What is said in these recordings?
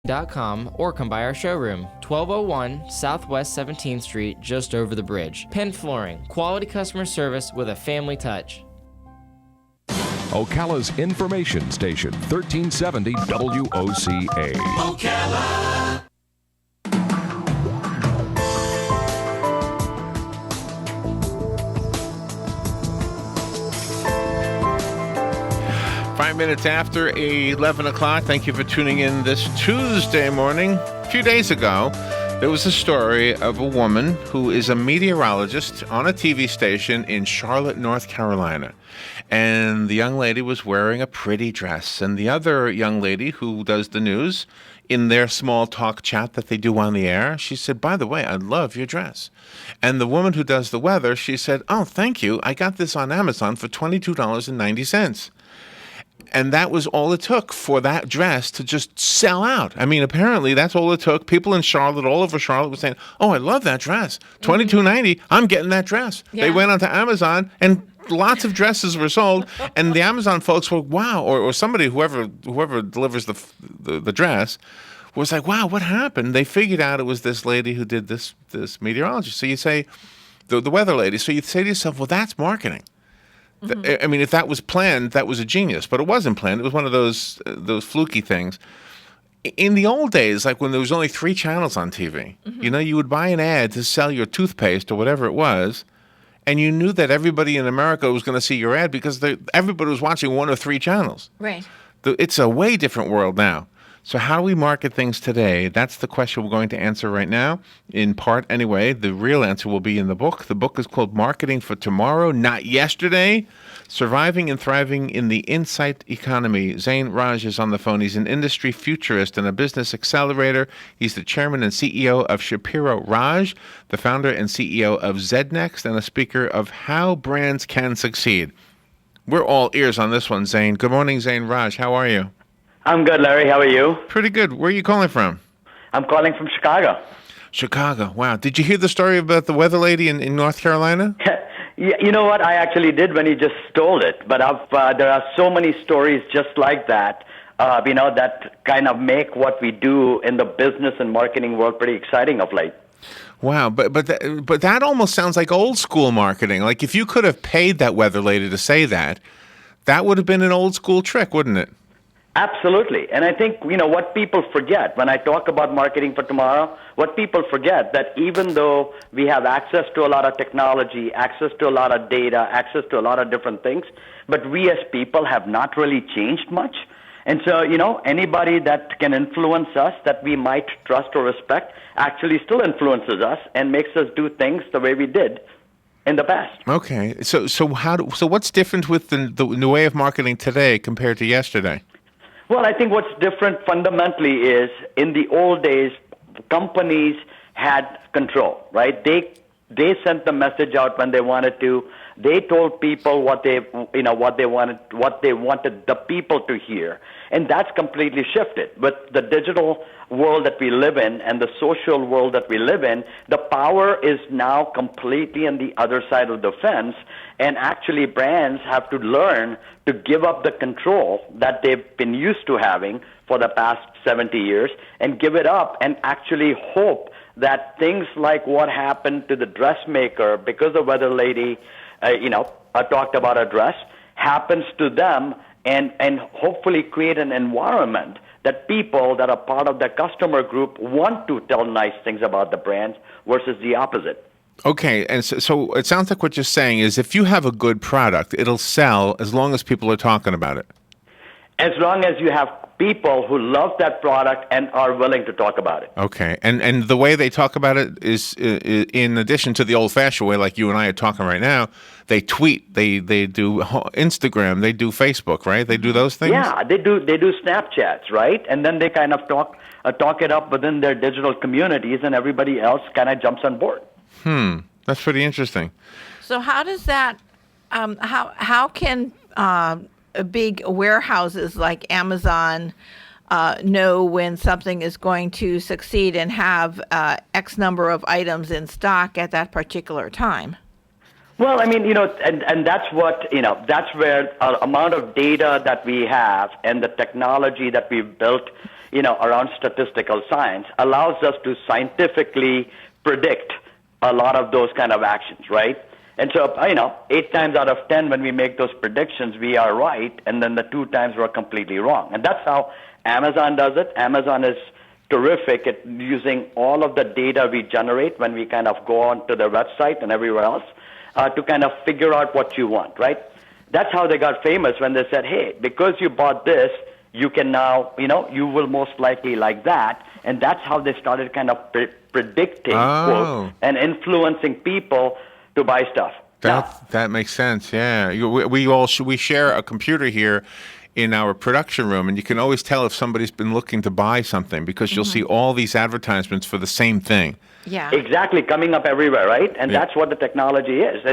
.com or come by our showroom, 1201 Southwest 17th Street, just over the bridge. Penn Flooring, quality customer service with a family touch. Ocala's information station, 1370 WOCA. Ocala. Five minutes after 11 o'clock. Thank you for tuning in this Tuesday morning. A few days ago, there was a story of a woman who is a meteorologist on a TV station in Charlotte, North Carolina. And the young lady was wearing a pretty dress. And the other young lady who does the news, in their small talk chat that they do on the air, she said, "By the way, I love your dress." And the woman who does the weather, she said, "Oh, thank you. I got this on Amazon for $22.90. And that was all it took for that dress to just sell out. I mean, apparently that's all it took. People in Charlotte, all over Charlotte, were saying, "Oh, I love that dress. $22.90. I'm getting that dress." Yeah. They went onto Amazon, and lots of dresses were sold. And the Amazon folks were, "Wow," or somebody, whoever delivers the dress, was like, "Wow, what happened?" They figured out it was this lady who did this meteorology. So you say, the weather lady. So you say to yourself, well, that's marketing. I mean, if that was planned, that was a genius. But it wasn't planned. It was one of those fluky things. In the old days, like when there was only 3 channels on TV, you would buy an ad to sell your toothpaste or whatever it was, and you knew that everybody in America was going to see your ad because everybody was watching 1 or 3 channels. Right. It's a way different world now. So how do we market things today? That's the question we're going to answer right now, in part anyway. The real answer will be in the book. The book is called Marketing for Tomorrow, Not Yesterday, Surviving and Thriving in the Insight Economy. Zain Raj is on the phone. He's an industry futurist and a business accelerator. He's the chairman and CEO of Shapiro Raj, the founder and CEO of Znext, and a speaker of How Brands Can Succeed. We're all ears on this one, Zain. Good morning, Zain Raj. How are you? I'm good, Larry. How are you? Pretty good. Where are you calling from? I'm calling from Chicago. Chicago. Wow. Did you hear the story about the weather lady in North Carolina? Yeah, you know what? I actually did when you just stole it. But there are so many stories just like that, that kind of make what we do in the business and marketing world pretty exciting of late. Wow, but that almost sounds like old school marketing. Like if you could have paid that weather lady to say that would have been an old school trick, wouldn't it? Absolutely. And I think, what people forget when I talk about marketing for tomorrow, what people forget that even though we have access to a lot of technology, access to a lot of data, access to a lot of different things, but we as people have not really changed much. And so, anybody that can influence us that we might trust or respect actually still influences us and makes us do things the way we did in the past. Okay. So what's different with the way of marketing today compared to yesterday? Well, I think what's different fundamentally is in the old days, companies had control, right? They sent the message out when they wanted to. They told people what they wanted the people to hear. And that's completely shifted. With the digital world that we live in and the social world that we live in, the power is now completely on the other side of the fence. And actually brands have to learn to give up the control that they've been used to having for the past 70 years and give it up and actually hope that things like what happened to the dressmaker because the weather lady, talked about a dress, happens to them and hopefully create an environment that people that are part of the customer group want to tell nice things about the brand versus the opposite. Okay, and so it sounds like what you're saying is if you have a good product, it'll sell as long as people are talking about it. As long as you have people who love that product and are willing to talk about it. Okay, and the way they talk about it is in addition to the old-fashioned way, like you and I are talking right now, they tweet, they do Instagram, they do Facebook, right? They do those things? Yeah, they do Snapchats, right? And then they kind of talk it up within their digital communities and everybody else kind of jumps on board. That's pretty interesting. So how does that, how can big warehouses like Amazon know when something is going to succeed and have X number of items in stock at that particular time? Well, I mean, and that's what, that's where the amount of data that we have and the technology that we've built, around statistical science, allows us to scientifically predict a lot of those kind of actions, right? And so, 8 times out of 10 when we make those predictions, we are right, and then the 2 times we're completely wrong. And that's how Amazon does it. Amazon is terrific at using all of the data we generate when we kind of go onto their website and everywhere else to kind of figure out what you want, right? That's how they got famous when they said, hey, because you bought this, you can now, you will most likely like that. And that's how they started kind of predicting quote, and influencing people to buy stuff. That makes sense. Yeah, we share a computer here in our production room, and you can always tell if somebody's been looking to buy something because you'll see all these advertisements for the same thing. Yeah, exactly, coming up everywhere, right? And that's what the technology is.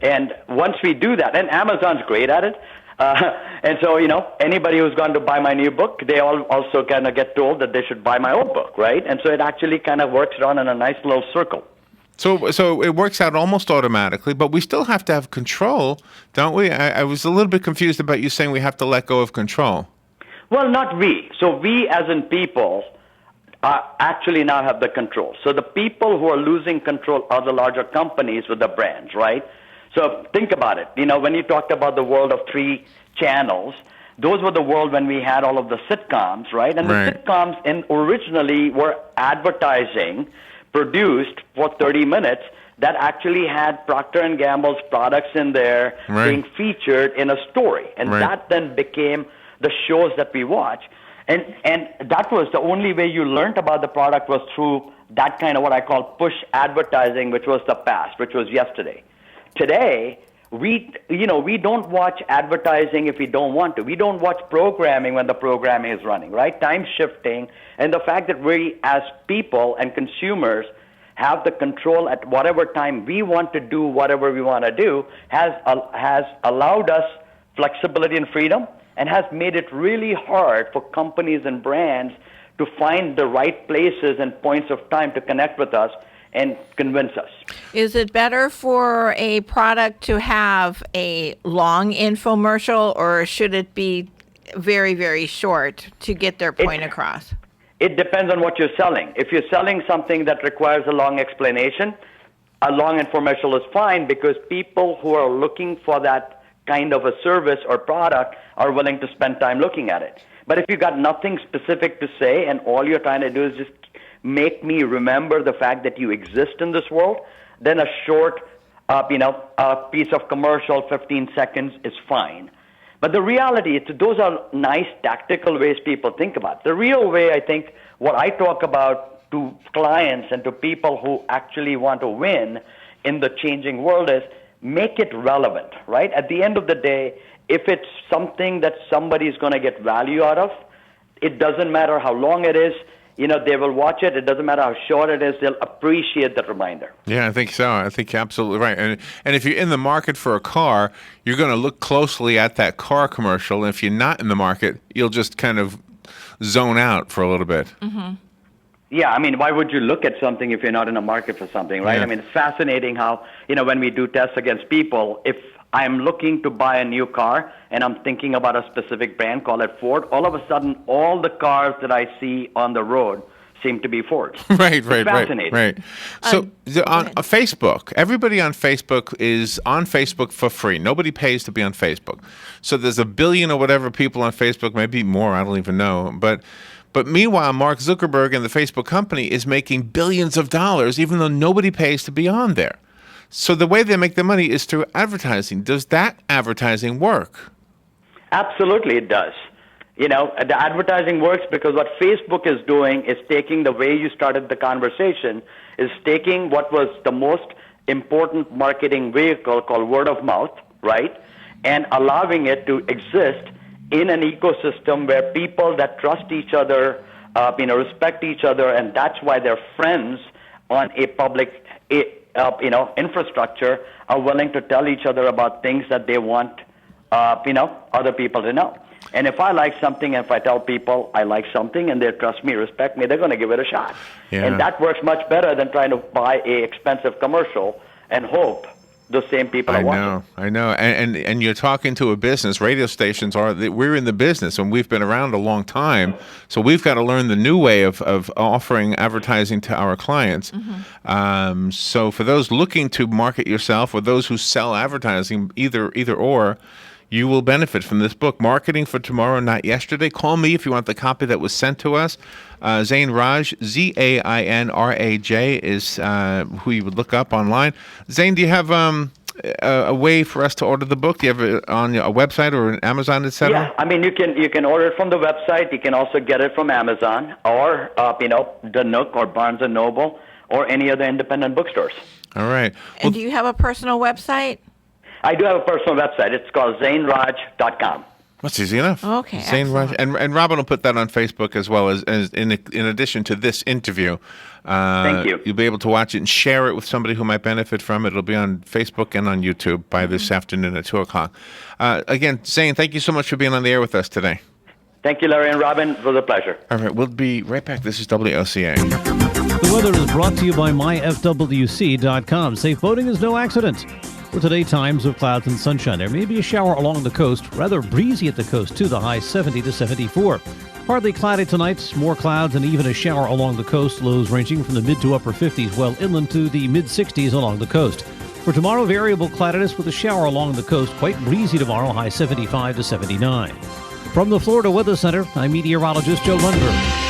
And once we do that, and Amazon's great at it. And so, anybody who's gone to buy my new book, they all also kind of get told that they should buy my old book, right? And so it actually kind of works around in a nice little circle. So it works out almost automatically, but we still have to have control, don't we? I was a little bit confused about you saying we have to let go of control. Well, not we. So we as in people actually now have the control. So the people who are losing control are the larger companies with the brands, right? So think about it. When you talked about the world of 3 channels, those were the world when we had all of the sitcoms, right? And the sitcoms originally were advertising produced for 30 minutes that actually had Procter & Gamble's products in there being featured in a story. And that then became the shows that we watch. And that was the only way you learned about the product was through that kind of what I call push advertising, which was the past, which was yesterday. Today, we don't watch advertising if we don't want to. We don't watch programming when the programming is running, right? Time shifting and the fact that we as people and consumers have the control at whatever time we want to do whatever we want to do has allowed us flexibility and freedom and has made it really hard for companies and brands to find the right places and points of time to connect with us and convince us. Is it better for a product to have a long infomercial, or should it be very, very short to get their point across? It depends on what you're selling. If you're selling something that requires a long explanation, a long infomercial is fine because people who are looking for that kind of a service or product are willing to spend time looking at it. But if you got nothing specific to say and all you're trying to do is just make me remember the fact that you exist in this world, then a short, piece of commercial, 15 seconds is fine. But the reality is those are nice tactical ways people think about it. The real way, I think, what I talk about to clients and to people who actually want to win in the changing world is make it relevant, right? At the end of the day, if it's something that somebody is going to get value out of, it doesn't matter how long it is. They will watch it. It doesn't matter how short it is. They'll appreciate that reminder. Yeah, I think so. I think you're absolutely right. And if you're in the market for a car, you're going to look closely at that car commercial. And if you're not in the market, you'll just kind of zone out for a little bit. Mm-hmm. Yeah, why would you look at something if you're not in a market for something, right? Yeah. It's fascinating how, when we do tests against people, if I'm looking to buy a new car and I'm thinking about a specific brand, call it Ford, all of a sudden, all the cars that I see on the road seem to be Fords. Right. So on Facebook, everybody on Facebook is on Facebook for free. Nobody pays to be on Facebook. So there's 1 billion or whatever people on Facebook, maybe more, I don't even know. But meanwhile, Mark Zuckerberg and the Facebook company is making billions of dollars, even though nobody pays to be on there. So the way they make their money is through advertising. Does that advertising work? Absolutely, it does. The advertising works because what Facebook is doing is taking the way you started the conversation, is taking what was the most important marketing vehicle called word of mouth, right, and allowing it to exist in an ecosystem where people that trust each other, respect each other, and that's why they're friends on a public infrastructure are willing to tell each other about things that they want, other people to know. And if I like something, and if I tell people I like something and they trust me, respect me, they're going to give it a shot. Yeah. And that works much better than trying to buy a expensive commercial and hope those same people are watching. I know. And you're talking to a business. Radio stations we're in the business, and we've been around a long time. So we've got to learn the new way of offering advertising to our clients. So for those looking to market yourself, or those who sell advertising, either or, you will benefit from this book, Marketing for Tomorrow, Not Yesterday. Call me if you want the copy that was sent to us. Zain Raj, Zainraj, is who you would look up online. Zain, do you have a way for us to order the book? Do you have it on a website or an Amazon, etc.? Yeah, I mean, you can order it from the website. You can also get it from Amazon or the Nook or Barnes & Noble or any other independent bookstores. All right. And do you have a personal website? I do have a personal website. It's called zainraj.com. That's easy enough. Okay, Zain Raj, excellent. and Robin will put that on Facebook as well as in addition to this interview. Thank you. You'll be able to watch it and share it with somebody who might benefit from it. It'll be on Facebook and on YouTube by this afternoon at 2 o'clock. Again, Zain, thank you so much for being on the air with us today. Thank you, Larry and Robin. It was a pleasure. All right, we'll be right back. This is WOCA. The weather is brought to you by myfwc.com. Safe boating is no accident. For today, times of clouds and sunshine. There may be a shower along the coast, rather breezy at the coast too, the high 70 to 74. Partly cloudy tonight, more clouds and even a shower along the coast, lows ranging from the mid to upper 50s, while inland to the mid 60s along the coast. For tomorrow, variable cloudiness with a shower along the coast, quite breezy tomorrow, high 75 to 79. From the Florida Weather Center, I'm meteorologist Joe Lundberg.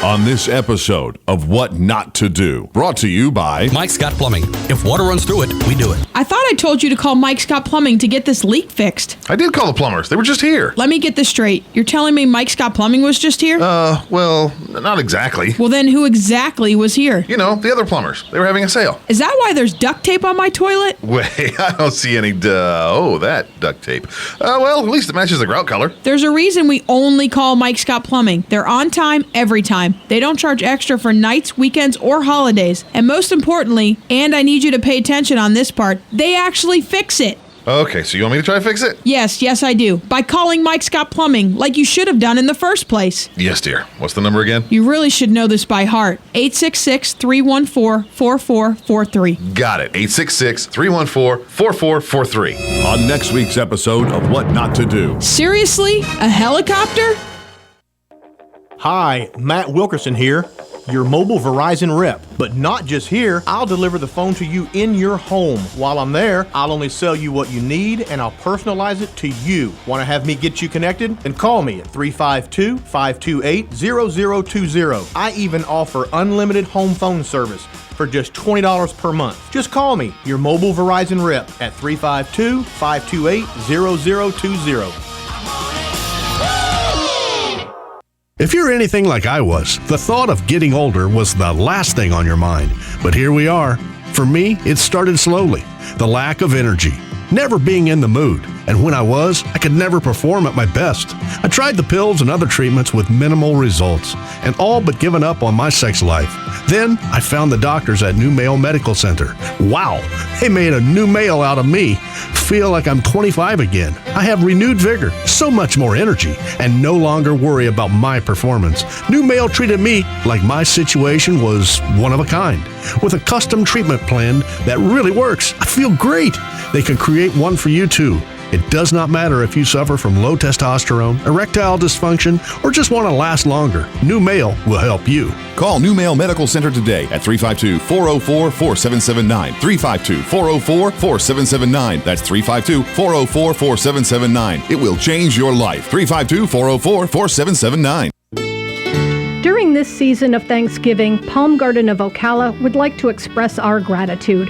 On this episode of What Not to Do, brought to you by Mike Scott Plumbing. If water runs through it, we do it. I thought I told you to call Mike Scott Plumbing to get this leak fixed. I did call the plumbers. They were just here. Let me get this straight. You're telling me Mike Scott Plumbing was just here? Well, not exactly. Well, then who exactly was here? You know, the other plumbers. They were having a sale. Is that why there's duct tape on my toilet? Wait, I don't see any that duct tape. Well, at least it matches the grout color. There's a reason we only call Mike Scott Plumbing. They're on time, every time. They don't charge extra for nights, weekends, or holidays. And most importantly, and I need you to pay attention on this part, they actually fix it. Okay, so you want me to try to fix it? Yes, I do. By calling Mike Scott Plumbing, like you should have done in the first place. Yes, dear. What's the number again? You really should know this by heart. 866-314-4443. Got it. 866-314-4443. on next week's episode of What Not to Do. Seriously? A helicopter? Hi, Matt Wilkerson here, your mobile Verizon rep. But not just here, I'll deliver the phone to you in your home. While I'm there, I'll only sell you what you need and I'll personalize it to you. Want to have me get you connected? Then call me at 352-528-0020. I even offer unlimited home phone service for just $20 per month. Just call me, your mobile Verizon rep, at 352-528-0020. If you're anything like I was, the thought of getting older was the last thing on your mind. But here we are. For me, it started slowly. The lack of energy, never being in the mood. And when I was, I could never perform at my best. I tried the pills and other treatments with minimal results, and all but given up on my sex life. Then I found the doctors at New Male Medical Center. Wow, they made a new male out of me. Feel like I'm 25 again. I have renewed vigor, so much more energy, and no longer worry about my performance. New Male treated me like my situation was one of a kind, with a custom treatment plan that really works. I feel great. They can create one for you too. It does not matter if you suffer from low testosterone, erectile dysfunction, or just want to last longer. New Male will help you. Call New Male Medical Center today at 352-404-4779. 352-404-4779. That's 352-404-4779. It will change your life. 352-404-4779. During this season of Thanksgiving, Palm Garden of Ocala would like to express our gratitude